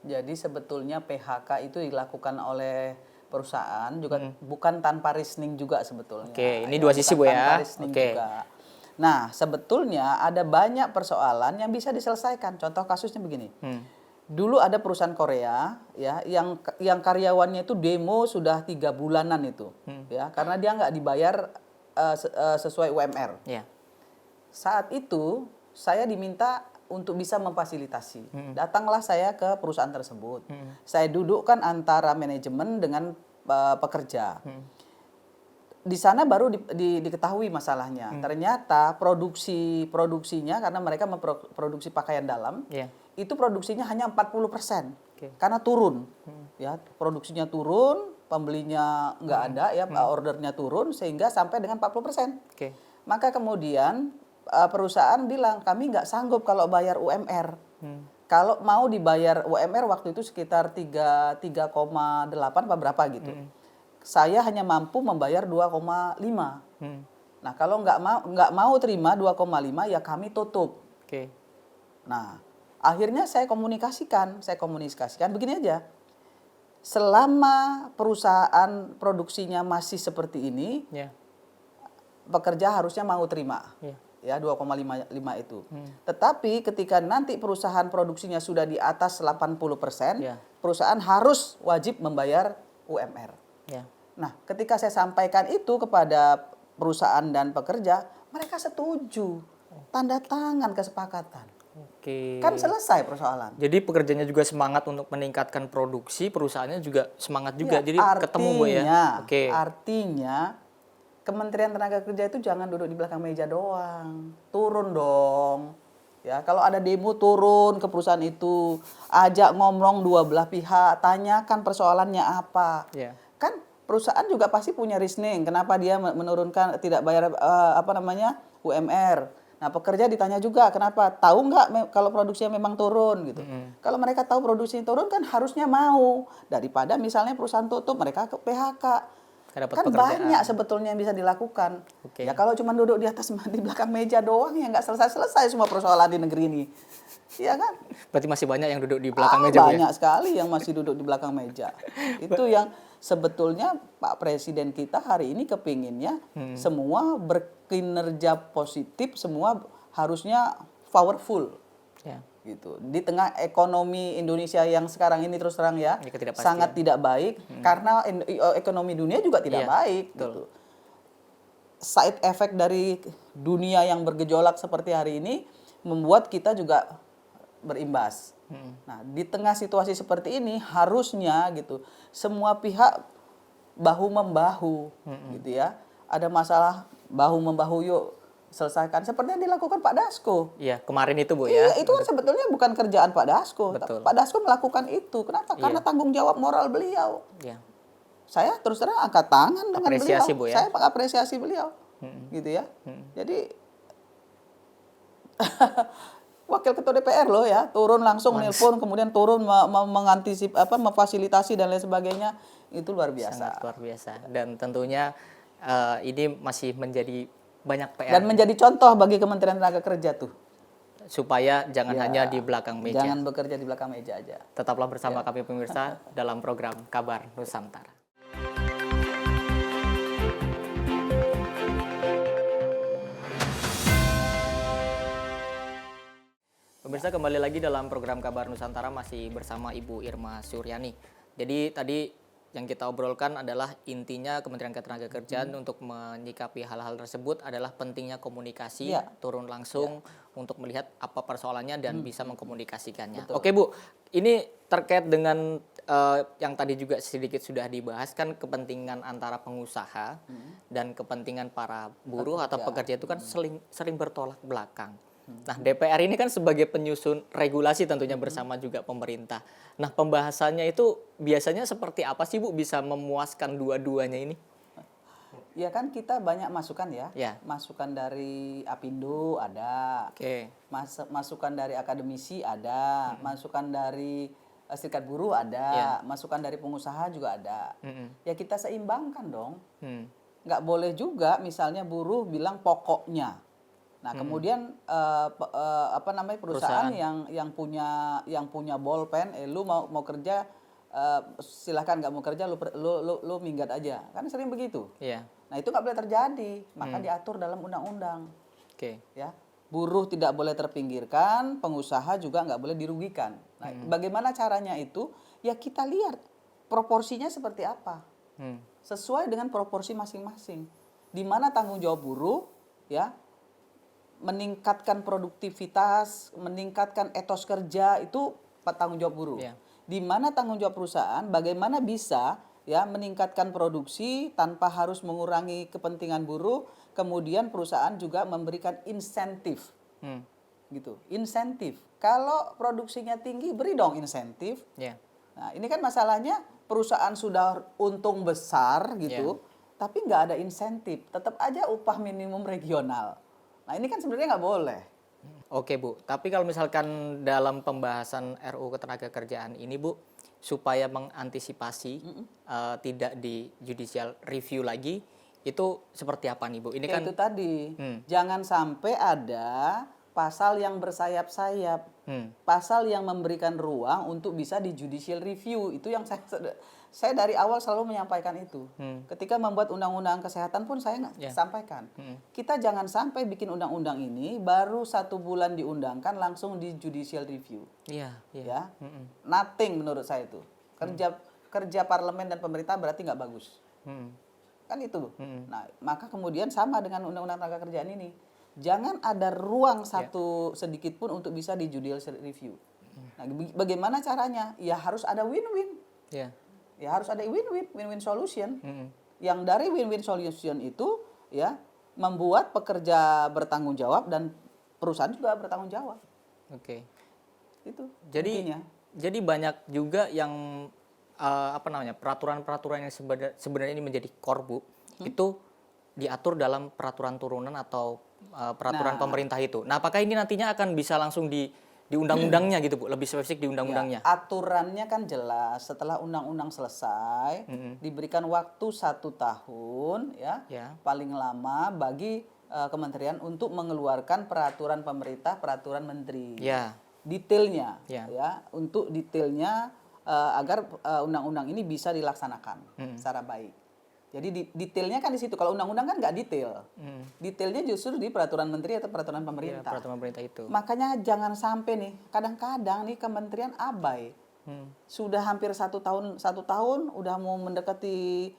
Jadi sebetulnya PHK itu dilakukan oleh perusahaan juga bukan tanpa reasoning juga sebetulnya. Ini dua sisi Bu ya. Juga. Nah sebetulnya ada banyak persoalan yang bisa diselesaikan. Contoh kasusnya begini. Dulu ada perusahaan Korea ya yang karyawannya itu demo sudah 3 bulanan itu ya karena dia nggak dibayar sesuai UMR. Saat itu saya diminta untuk bisa memfasilitasi. Datanglah saya ke perusahaan tersebut. Saya dudukkan antara manajemen dengan pekerja. Di sana baru diketahui masalahnya. Ternyata produksinya karena mereka memproduksi pakaian dalam. Itu produksinya hanya 40%. Karena turun. Ya, produksinya turun, pembelinya nggak ada ya, ordernya turun sehingga sampai dengan 40%. Maka kemudian perusahaan bilang, "Kami nggak sanggup kalau bayar UMR." Kalau mau dibayar UMR waktu itu sekitar 3,8 apa berapa gitu. Saya hanya mampu membayar 2,5. Nah, kalau nggak mau terima 2,5 ya kami tutup. Nah, akhirnya saya komunikasikan begini aja. Selama perusahaan produksinya masih seperti ini, pekerja harusnya mau terima. Ya 2,5 itu. Tetapi ketika nanti perusahaan produksinya sudah di atas 80%, perusahaan harus wajib membayar UMR. Nah, ketika saya sampaikan itu kepada perusahaan dan pekerja, mereka setuju. Tanda tangan kesepakatan. Kan selesai persoalan. Jadi pekerjanya juga semangat untuk meningkatkan produksi, perusahaannya juga semangat juga. Jadi ketemu Bu ya. Artinya Kementerian Tenaga Kerja itu jangan duduk di belakang meja doang. Turun dong. Ya, kalau ada demo turun ke perusahaan itu, ajak ngomong dua belah pihak, tanyakan persoalannya apa. Kan perusahaan juga pasti punya reasoning kenapa dia menurunkan tidak bayar UMR. Nah, pekerja ditanya juga kenapa? Tahu nggak kalau produksinya memang turun gitu. Kalau mereka tahu produksinya turun kan harusnya mau daripada misalnya perusahaan tutup mereka ke PHK. Kan banyak sebetulnya yang bisa dilakukan. Ya kalau cuma duduk di belakang meja doang ya nggak selesai semua persoalan di negeri ini. Iya kan? Berarti masih banyak yang duduk di belakang meja Bu ya? Banyak sekali yang masih duduk di belakang meja. Itu yang sebetulnya Pak Presiden kita hari ini kepinginnya semua berkinerja positif, semua harusnya powerful. Gitu. Di tengah ekonomi Indonesia yang sekarang ini terus terang ya sangat tidak baik karena ekonomi dunia juga tidak baik. Gitu. Side effect dari dunia yang bergejolak seperti hari ini membuat kita juga berimbas. Nah, di tengah situasi seperti ini harusnya gitu semua pihak bahu membahu gitu ya. Ada masalah bahu membahu yuk selesaikan seperti yang dilakukan Pak Dasko. Iya, kemarin itu Bu ya. Itu kan sebetulnya bukan kerjaan Pak Dasko. Pak Dasko melakukan itu. Kenapa? Karena tanggung jawab moral beliau. Saya terus terang angkat tangan dengan apresiasi, beliau. Bu, ya? Saya mengapresiasi beliau. Gitu ya. Jadi Wakil Ketua DPR loh ya, turun langsung nelpon, kemudian turun memfasilitasi dan lain sebagainya. Itu luar biasa. Sangat luar biasa. Dan tentunya ini masih menjadi banyak PR. Dan menjadi contoh bagi Kementerian Tenaga Kerja tuh. Supaya jangan Ya, hanya di belakang meja. Jangan bekerja di belakang meja aja. Tetaplah bersama kami pemirsa dalam program Kabar Nusantara. Pemirsa, kembali lagi dalam program Kabar Nusantara masih bersama Ibu Irma Suryani. Jadi tadi yang kita obrolkan adalah intinya Kementerian Ketenagakerjaan untuk menyikapi hal-hal tersebut adalah pentingnya komunikasi, turun langsung untuk melihat apa persoalannya dan bisa mengkomunikasikannya. Betul. Oke Bu, ini terkait dengan yang tadi juga sedikit sudah dibahas, kan kepentingan antara pengusaha dan kepentingan para buruh atau pekerja itu kan sering bertolak belakang. Nah, DPR ini kan sebagai penyusun regulasi tentunya bersama juga pemerintah. Nah, pembahasannya itu biasanya seperti apa sih Bu bisa memuaskan dua-duanya ini? Ya kan kita banyak masukan ya. Ya. Masukan dari Apindo ada. Oke. Masukan dari akademisi ada. Masukan dari serikat buruh ada. Masukan dari pengusaha juga ada. Ya kita seimbangkan dong. Nggak boleh juga misalnya buruh bilang pokoknya. Nah, kemudian perusahaan yang punya bolpen, lu mau kerja silahkan, nggak mau kerja lu minggat aja. Kan sering begitu. Iya. Nah, itu nggak boleh terjadi. Maka diatur dalam undang-undang. Oke. Ya. Buruh tidak boleh terpinggirkan, pengusaha juga nggak boleh dirugikan. Nah, bagaimana caranya itu? Ya kita lihat proporsinya seperti apa. Sesuai dengan proporsi masing-masing. Di mana tanggung jawab buruh, ya, meningkatkan produktivitas, meningkatkan etos kerja, itu tanggung jawab buruh. Yeah. Di mana tanggung jawab perusahaan, bagaimana bisa ya meningkatkan produksi tanpa harus mengurangi kepentingan buruh, kemudian perusahaan juga memberikan insentif. Gitu. Insentif. Kalau produksinya tinggi, beri dong insentif. Yeah. Nah, ini kan masalahnya perusahaan sudah untung besar gitu, tapi nggak ada insentif. Tetap aja upah minimum regional. Nah, ini kan sebenarnya nggak boleh. Oke Bu, tapi kalau misalkan dalam pembahasan RUU Ketenagakerjaan ini Bu, supaya mengantisipasi tidak di judicial review lagi, itu seperti apa nih Bu? Ini kan itu tadi, jangan sampai ada pasal yang bersayap-sayap, pasal yang memberikan ruang untuk bisa di judicial review. Itu yang saya dari awal selalu menyampaikan itu. Ketika membuat undang-undang kesehatan pun saya sampaikan. Kita jangan sampai bikin undang-undang ini baru 1 bulan diundangkan langsung di judicial review. Iya. Ya, nothing menurut saya itu. Kerja parlemen dan pemerintah berarti nggak bagus. Kan itu. Nah, maka kemudian sama dengan undang-undang tenaga kerjaan ini. Jangan ada ruang sedikit pun untuk bisa di judicial review. Nah, bagaimana caranya? Ya harus ada win-win. Ya harus ada win-win solution. Yang dari win-win solution itu ya membuat pekerja bertanggung jawab dan perusahaan juga bertanggung jawab. Oke. Itu. Jadi banyak juga yang peraturan-peraturan yang sebenarnya ini menjadi core Bu, itu diatur dalam peraturan turunan atau peraturan pemerintah itu. Nah, apakah ini nantinya akan bisa langsung di undang-undangnya gitu Bu, lebih spesifik di undang-undangnya? Ya, aturannya kan jelas. Setelah undang-undang selesai, diberikan waktu 1 tahun, paling lama bagi kementerian untuk mengeluarkan peraturan pemerintah, peraturan menteri. Detailnya, untuk detailnya agar undang-undang ini bisa dilaksanakan secara baik. Jadi detailnya kan di situ. Kalau undang-undang kan nggak detail. Detailnya justru di peraturan menteri atau peraturan pemerintah. Peraturan pemerintah itu. Makanya jangan sampai nih, kadang-kadang nih kementerian abai. Sudah hampir 1 tahun, udah mau mendekati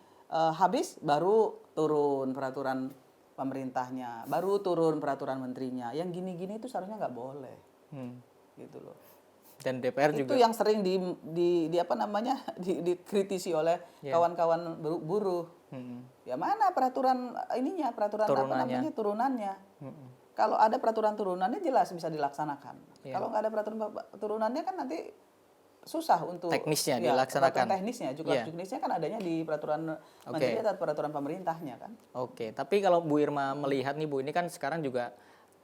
habis, baru turun peraturan pemerintahnya, baru turun peraturan menterinya. Yang gini-gini itu seharusnya nggak boleh. Gitu loh. Dan DPR itu juga yang sering dikritisi oleh kawan-kawan buruh. Ya mana peraturan ininya, turunannya. Kalau ada peraturan turunannya jelas bisa dilaksanakan. Kalau nggak ada peraturan turunannya kan nanti susah untuk teknisnya dilaksanakan. Peraturan teknisnya juga teknisnya kan adanya di peraturan menteri atau peraturan pemerintahnya kan. Oke, tapi kalau Bu Irma melihat nih Bu, ini kan sekarang juga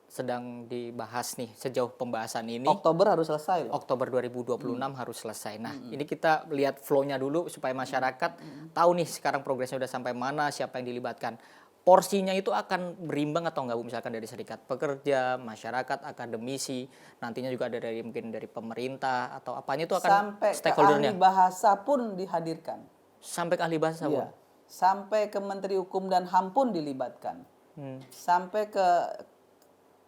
sedang dibahas nih sejauh pembahasan ini. Oktober harus selesai loh. Oktober 2026 harus selesai. Nah, ini kita lihat flow-nya dulu supaya masyarakat tahu nih sekarang progresnya udah sampai mana, siapa yang dilibatkan. porsinya itu akan berimbang atau enggak Bu? Misalkan dari serikat pekerja, masyarakat, akademisi, nantinya juga ada dari mungkin dari pemerintah atau apanya itu akan Sampai ke ahli stakeholdernya. bahasa pun dihadirkan. Sampai ke ahli bahasa Bu. Iya. Sampai ke Menteri Hukum dan HAM pun dilibatkan. Sampai ke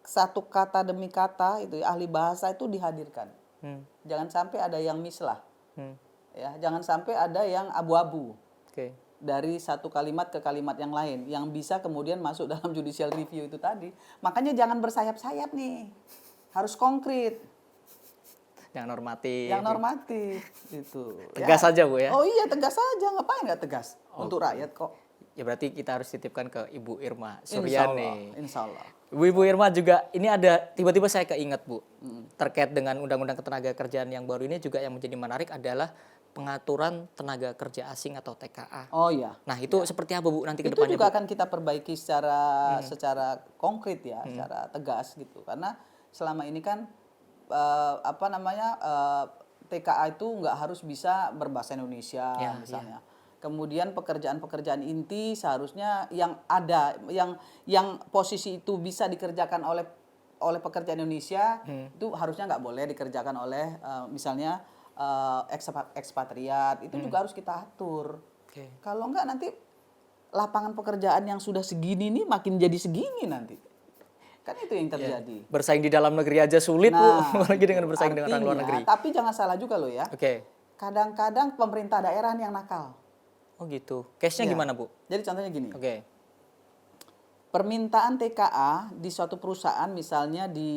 satu kata demi kata itu ahli bahasa itu dihadirkan. Jangan sampai ada yang mislah. Ya, jangan sampai ada yang abu-abu. Oke. Dari satu kalimat ke kalimat yang lain yang bisa kemudian masuk dalam judicial review itu tadi. Makanya jangan bersayap-sayap nih. Harus konkret. Yang normatif. Yang normatif itu. Tegas saja Bu ya. Oh iya, tegas saja. Ngapain nggak tegas? Untuk rakyat kok. Ya berarti kita harus titipkan ke Ibu Irma Insya Suryani. Allah. Ibu Irma juga ini ada tiba-tiba saya keinget Bu. Terkait dengan Undang-Undang Ketenagakerjaan yang baru ini juga yang menjadi menarik adalah pengaturan tenaga kerja asing atau TKA. Oh iya. Nah, itu seperti apa Bu nanti ke Itu depannya juga Bu? akan kita perbaiki secara konkret ya, secara tegas gitu. Karena selama ini kan TKA itu nggak harus bisa berbahasa Indonesia misalnya. Kemudian pekerjaan-pekerjaan inti seharusnya yang ada, yang posisi itu bisa dikerjakan oleh pekerja Indonesia itu harusnya nggak boleh dikerjakan oleh misalnya ekspatriat. Itu juga harus kita atur. Kalau nggak nanti lapangan pekerjaan yang sudah segini nih makin jadi segini nanti. Kan itu yang terjadi. Bersaing di dalam negeri aja sulit Bu, apalagi dengan bersaing dengan orang luar negeri. Tapi jangan salah juga loh ya. Oke. Kadang-kadang pemerintah daerah yang nakal. Oh gitu. Case-nya gimana Bu? Jadi contohnya gini. Oke. Permintaan TKA di suatu perusahaan misalnya di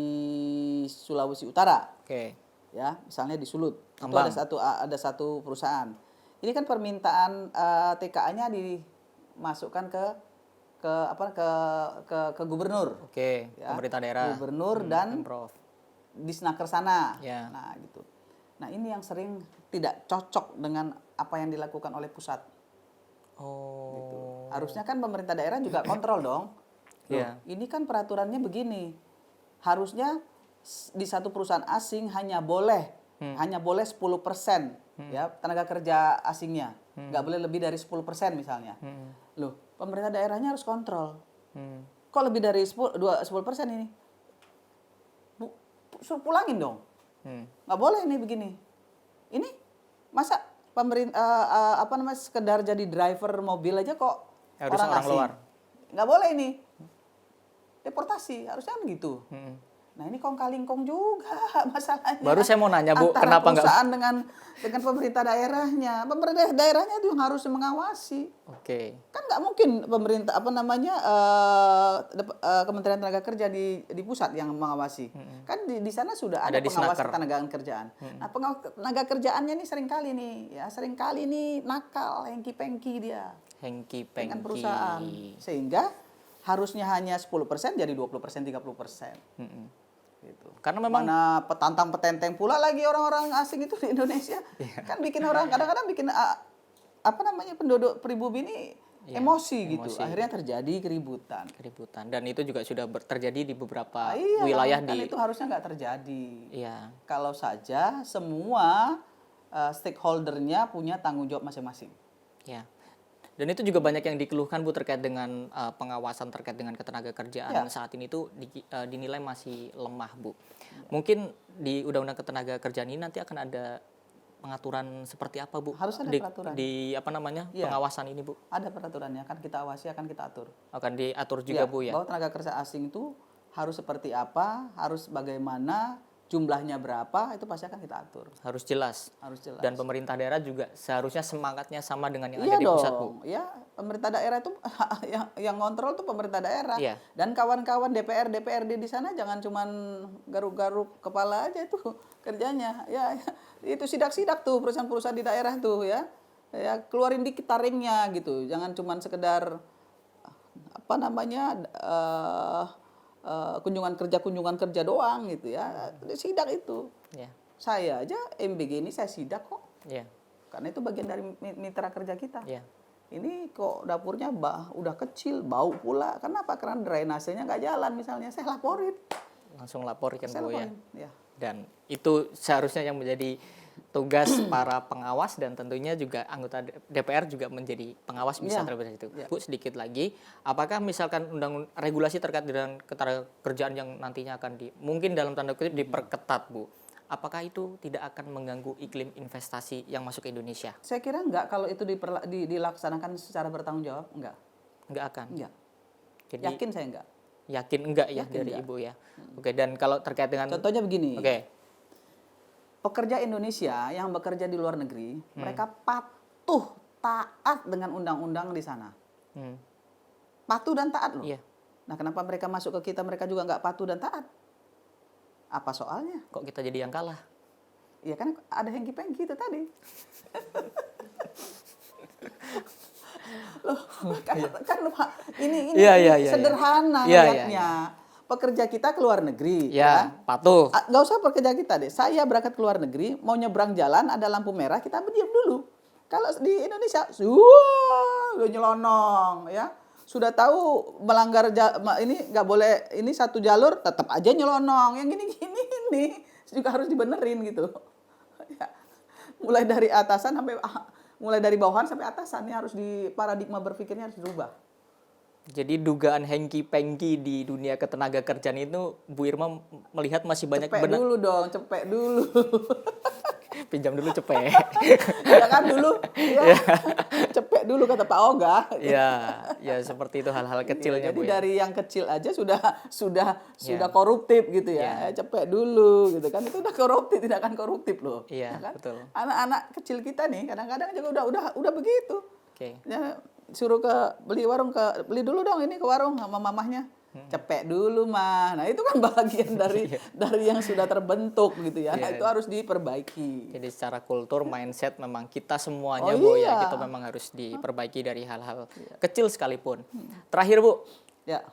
Sulawesi Utara. Oke. Ya, misalnya di Sulut. Tambang. Itu ada satu perusahaan. Ini kan permintaan TKA-nya dimasukkan ke gubernur. Oke, Ya, pemerintah daerah. Gubernur dan Pemprov. Disnaker sana. Ya. Nah, gitu. Nah, ini yang sering tidak cocok dengan apa yang dilakukan oleh pusat. Oh. Gitu. Harusnya kan pemerintah daerah juga kontrol dong. Loh, Iya. ini kan peraturannya begini. Harusnya di satu perusahaan asing hanya boleh 10% ya tenaga kerja asingnya. Nggak boleh lebih dari 10% misalnya. Loh, pemerintah daerahnya harus kontrol. Kok lebih dari 10% ini? Suruh pulangin dong. Nggak boleh ini begini. Ini masa pemerintah sekedar jadi driver mobil aja kok Harus orang orang asing. luar. Nggak boleh ini. Deportasi, harusnya kan gitu. Nah, ini kong kali kong juga masalahnya. Baru saya mau nanya Bu, antara kenapa nggak perusahaan dengan pemerintah daerahnya. Pemerintah daerahnya itu yang harus mengawasi. Oke. Kan nggak mungkin pemerintah Kementerian Tenaga Kerja di pusat yang mengawasi. Kan di sana sudah ada pengawas Disnaker. ketenaga kerjaan. Nah, pengawas tenaga kerjaannya nih seringkali nih nakal, hengki-pengki dia Hengki-pengki. dengan perusahaan. Sehingga harusnya hanya 10% jadi 20%, 30%. Gitu. Karena memang mana petantang-petenteng pula lagi orang-orang asing itu di Indonesia. Kan bikin orang kadang-kadang bikin penduduk pribumi ini emosi gitu. Akhirnya terjadi keributan. Dan itu juga sudah terjadi di beberapa Iya, wilayah kan itu harusnya nggak terjadi. Iya. Kalau saja semua stakeholdernya punya tanggung jawab masing-masing. Ya. Dan itu juga banyak yang dikeluhkan Bu terkait dengan pengawasan terkait dengan ketenaga kerjaan saat ini tuh dinilai masih lemah Bu. Mungkin di Undang-Undang Ketenaga Kerjaan ini nanti akan ada pengaturan seperti apa Bu? Harus ada peraturan. Pengawasan ini Bu? Ada peraturannya, kan kita awasi, akan kita atur. Akan diatur juga Bu ya? Bahwa tenaga kerja asing itu harus seperti apa, harus bagaimana, jumlahnya berapa, itu pasti akan kita atur. Harus jelas. Harus jelas. Dan pemerintah daerah juga seharusnya semangatnya sama dengan yang ada di pusat Bu. Iya, pemerintah daerah itu yang ngontrol tuh pemerintah daerah. Iya. Dan kawan-kawan DPRD di sana jangan cuman garuk-garuk kepala aja itu kerjanya. Ya, itu sidak-sidak tuh perusahaan-perusahaan di daerah tuh ya. Ya, keluarin dikit taringnya gitu. Jangan cuman sekedar kunjungan kerja doang gitu ya. Sidak itu. Ya. Saya aja MBG ini saya sidak kok. Ya. Karena itu bagian dari mitra kerja kita. Ya. Ini kok dapurnya udah kecil, bau pula. Kenapa? Karena drainasenya nggak jalan misalnya. Saya laporin. Langsung laporkan Bu ya. Ya. Dan itu seharusnya yang menjadi tugas para pengawas dan tentunya juga anggota DPR juga menjadi pengawas bisa terlebih dari itu. Bu, sedikit lagi, apakah misalkan regulasi terkait dengan ketenagakerjaan yang nantinya akan mungkin dalam tanda kutip diperketat, Bu, apakah itu tidak akan mengganggu iklim investasi yang masuk ke Indonesia? Saya kira enggak, kalau itu dilaksanakan secara bertanggung jawab, enggak. Enggak akan? Enggak. Jadi, yakin saya enggak. Yakin enggak ya yakin dari enggak. Ibu ya? Oke, dan kalau terkait dengan... Contohnya begini. Oke. Pekerja Indonesia yang bekerja di luar negeri, mereka patuh, taat dengan undang-undang di sana. Patuh dan taat loh. Iya. Nah, kenapa mereka masuk ke kita, mereka juga nggak patuh dan taat? Apa soalnya? Kok kita jadi yang kalah? Iya kan ada hengki-pengki itu tadi. Loh, kan ini sederhana lihatnya. Pekerja kita ke luar negeri, ya, patuh. Nggak usah pekerja kita deh. Saya berangkat ke luar negeri, mau nyebrang jalan, ada lampu merah, kita berdiam dulu. Kalau di Indonesia, udah nyelonong, ya. Sudah tahu melanggar ini nggak boleh, ini satu jalur, tetap aja nyelonong. Yang gini juga harus dibenerin gitu. Ya. Mulai dari atasan mulai dari bawahan sampai atasan, ini harus paradigma berpikirnya harus dirubah. Jadi dugaan hengki-pengki di dunia ketenaga kerjaan itu Bu Irma melihat masih banyak cepek dulu. Pinjam dulu cepek. Ya kan dulu, ya. Cepek dulu kata Pak Oga. Ya seperti itu hal-hal kecilnya. Jadi Bu, dari yang kecil aja sudah koruptif gitu ya. Cepek dulu gitu kan, itu udah koruptif, tidak akan koruptif loh. Iya, kan? Betul. Anak-anak kecil kita nih kadang-kadang juga udah begitu. Oke. Ya, suruh beli dulu dong ini ke warung sama mamahnya. Cepek dulu mah. Nah, itu kan bagian dari yang sudah terbentuk gitu ya. Nah, itu harus diperbaiki. Jadi secara kultur, mindset memang kita semuanya Bu ya, kita memang harus diperbaiki dari hal-hal kecil sekalipun. Terakhir Bu,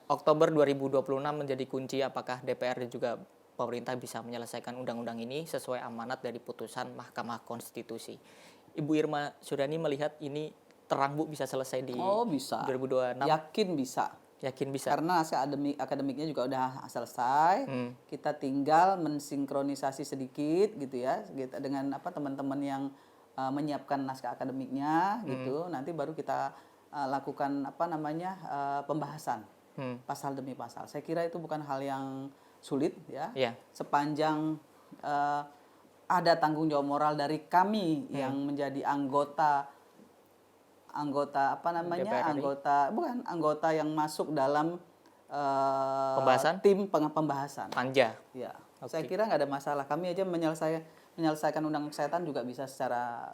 Oktober 2026 menjadi kunci apakah DPR dan juga pemerintah bisa menyelesaikan undang-undang ini sesuai amanat dari putusan Mahkamah Konstitusi. Ibu Irma Suryani melihat ini terang Bu bisa selesai di bisa. 2026? Yakin bisa. Karena naskah akademiknya juga udah selesai. Kita tinggal mensinkronisasi sedikit gitu ya, dengan teman-teman yang menyiapkan naskah akademiknya gitu. Nanti baru kita lakukan pembahasan pasal demi pasal. Saya kira itu bukan hal yang sulit ya. Sepanjang ada tanggung jawab moral dari kami yang menjadi anggota anggota yang masuk dalam tim pembahasan. Panja. Ya. Okay. Saya kira nggak ada masalah. Kami aja menyelesaikan undang kesehatan juga bisa secara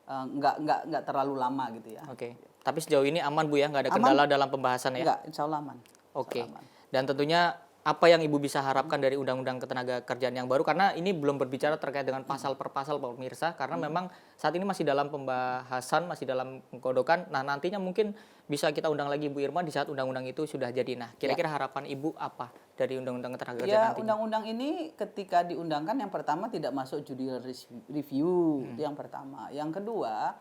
nggak terlalu lama gitu ya. Oke. Tapi sejauh ini aman Bu ya, nggak ada kendala dalam pembahasan ya? Nggak, insya Allah aman. Oke. Dan tentunya apa yang Ibu bisa harapkan dari Undang-Undang Ketenagakerjaan yang baru? Karena ini belum berbicara terkait dengan pasal per pasal, Pak pemirsa. Karena memang saat ini masih dalam pembahasan, masih dalam penggodokan. Nah, nantinya mungkin bisa kita undang lagi Bu Irma di saat undang-undang itu sudah jadi. Nah, kira-kira harapan Ibu apa dari Undang-Undang Ketenagakerjaan nantinya? Undang-undang ini ketika diundangkan yang pertama tidak masuk judicial review, itu yang pertama. Yang kedua,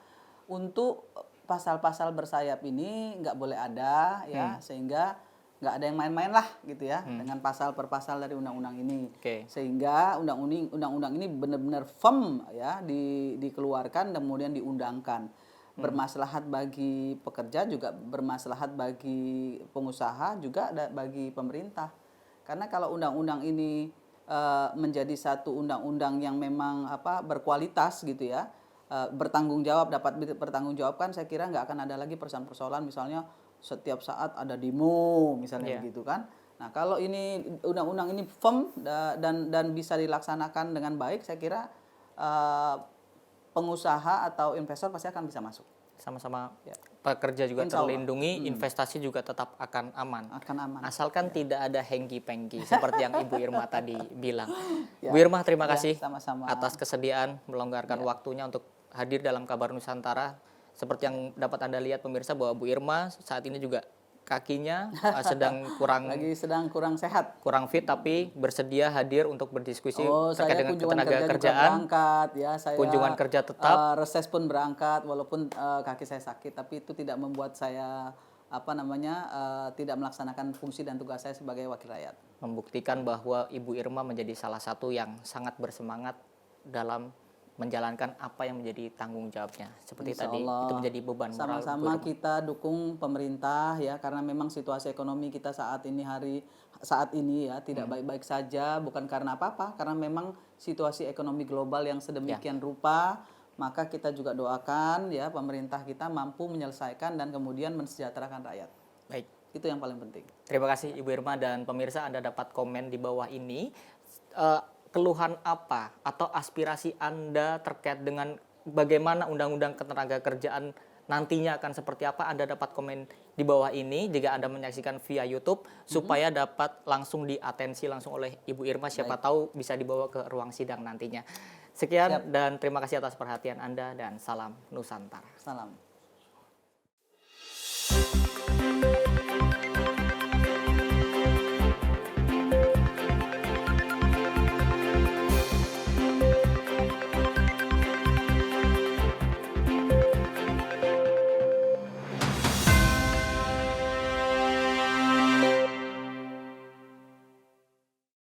untuk pasal-pasal bersayap ini nggak boleh ada ya, sehingga nggak ada yang main-main lah gitu ya dengan pasal per pasal dari undang-undang ini. Sehingga undang-undang ini benar-benar firm ya dikeluarkan dan kemudian diundangkan. Bermaslahat bagi pekerja, juga bermaslahat bagi pengusaha, juga bagi pemerintah. Karena kalau undang-undang ini menjadi satu undang-undang yang memang berkualitas gitu ya, bertanggung jawab, dapat bertanggungjawabkan, saya kira nggak akan ada lagi persoalan-persoalan misalnya setiap saat ada demo misalnya begitu kan. Nah, kalau ini undang-undang ini firm dan bisa dilaksanakan dengan baik, saya kira pengusaha atau investor pasti akan bisa masuk. Sama-sama pekerja juga terlindungi, investasi juga tetap akan aman. Asalkan tidak ada hengki-pengki seperti yang Ibu Irma tadi bilang. Bu Irma, terima kasih sama-sama atas kesediaan melonggarkan waktunya untuk hadir dalam Kabar Nusantara. Seperti yang dapat Anda lihat pemirsa bahwa Bu Irma saat ini juga kakinya sedang kurang sehat, kurang fit, tapi bersedia hadir untuk berdiskusi terkait dengan ketenagakerjaan. Kunjungan kerja tetap, reses pun berangkat walaupun kaki saya sakit, tapi itu tidak membuat saya tidak melaksanakan fungsi dan tugas saya sebagai wakil rakyat. Membuktikan bahwa Ibu Irma menjadi salah satu yang sangat bersemangat dalam menjalankan apa yang menjadi tanggung jawabnya. Seperti Insya tadi Allah. itu menjadi beban moral. Sama-sama kita dukung pemerintah ya, karena memang situasi ekonomi kita saat ini ya tidak baik-baik saja, bukan karena apa-apa, karena memang situasi ekonomi global yang sedemikian rupa. Maka kita juga doakan ya pemerintah kita mampu menyelesaikan dan kemudian mensejahterakan rakyat. Baik. Itu yang paling penting. Terima kasih Ibu Irma, dan pemirsa Anda dapat komen di bawah ini. Keluhan apa atau aspirasi Anda terkait dengan bagaimana Undang-Undang Ketenagakerjaan nantinya akan seperti apa, Anda dapat komen di bawah ini jika Anda menyaksikan via YouTube, supaya dapat langsung diatensi langsung oleh Ibu Irma, siapa tahu bisa dibawa ke ruang sidang nantinya. Sekian dan terima kasih atas perhatian Anda, dan salam Nusantara. Salam.